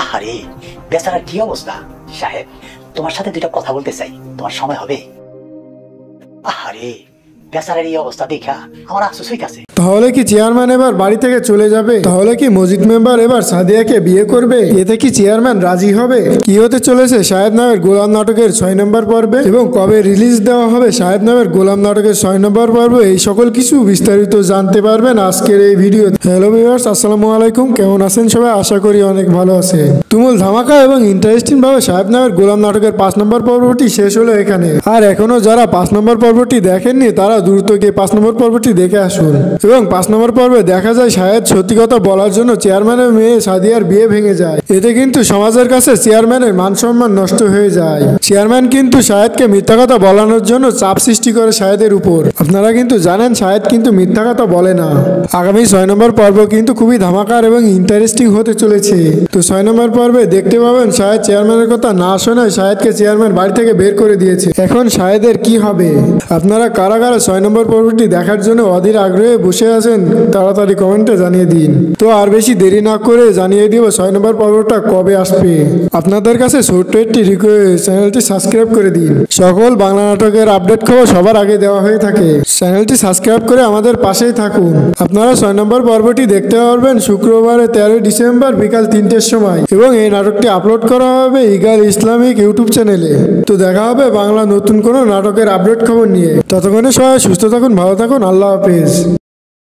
আহারে বেচারার কি অবস্থা। সাহেব, তোমার সাথে দুইটা কথা বলতে চাই, তোমার সময় হবে? আহারে বেচারার এই অবস্থা দেখা আমার আফসোস হইতাছে। তাহলে কি চেয়ারম্যান এবার বাড়ি থেকে চলে যাবে? তাহলে কি মসজিদ মেম্বার এবার সাদিয়াকে বিয়ে করবে? এতে কি চেয়ারম্যান রাজি হবে? কি হতে চলেছে সাহেব নামের গোলাম নাটকের 6 নম্বর পর্বে, এবং কবে রিলিজ দেওয়া হবে সাহেব নামের গোলাম নাটকের 6 নম্বর পর্ব, এই সকল কিছু বিস্তারিত জানতে পারবেন আজকের এই ভিডিও। হ্যালো ভিউয়ার্স, আসসালামু আলাইকুম। কেমন আছেন সবাই? আশা করি অনেক ভালো আছে। তুমুল ধামাকা এবং ইন্টারেস্টিং ভাবে সাহেব নামের গোলাম নাটকের 5 নম্বর পর্বটি শেষ হলো এখানে। আর এখনো যারা 5 নম্বর পর্বটি দেখেননি তারা দ্রুত গিয়ে 5 নম্বর পর্বটি দেখে আসুন। এবং 5 নম্বর পর্বে দেখা যায় শাহেদ সত্যি কথা বলার জন্য চেয়ারম্যানের মেয়ে সাদিয়ার বিয়ে ভেঙে যায়। এতে কিন্তু সমাজের কাছে চেয়ারম্যানের মান সম্মান নষ্ট হয়ে যায়। চেয়ারম্যান কিন্তু শাহেদকে মিথ্যা কথা বলানোর জন্য চাপ সৃষ্টি করে শাহেদের উপর। আপনারা কিন্তু জানেন শাহেদ কিন্তু মিথ্যা কথা বলে না। আগামী 6 নম্বর পর্ব কিন্তু খুবই ধামাকার এবং ইন্টারেস্টিং হতে চলেছে। তো 6 নম্বর পর্বে দেখতে পাবেন শাহেদ চেয়ারম্যানের কথা না শোনায় শাহেদকে চেয়ারম্যান বাড়ি থেকে বের করে দিয়েছে। এখন শাহেদের কি হবে? আপনারা কারা কারা 6 নম্বর পর্বটি দেখার জন্য অধীর আগ্রহে বসে আছেন তাড়াতাড়ি কমেন্টে জানিয়ে দিন। তো আর বেশি দেরি না করে জানিয়ে দিব 6 নম্বর পর্বটা কবে আসবে। আপনাদের কাছে ছোট্ট একটি রিকোয়েস্ট, চ্যানেলটি সাবস্ক্রাইব করে দিন। সকল বাংলা নাটকের আপডেট খবর সবার আগে দেওয়া হয়ে থাকে। চ্যানেলটি সাবস্ক্রাইব করে আমাদের পাশেই থাকুন। আপনারা 6 নম্বর পর্বটি দেখতে পারবেন শুক্রবারে 13 ডিসেম্বর বিকাল 3টের সময়, এবং এই নাটকটি আপলোড করা হবে ইগাল ইসলামিক ইউটিউব চ্যানেলে। তো দেখা হবে বাংলা নতুন কোনো নাটকের আপডেট খবর নিয়ে। ততক্ষণে সবাই সুস্থ থাকুন, ভালো থাকুন, আল্লাহ হাফেজ।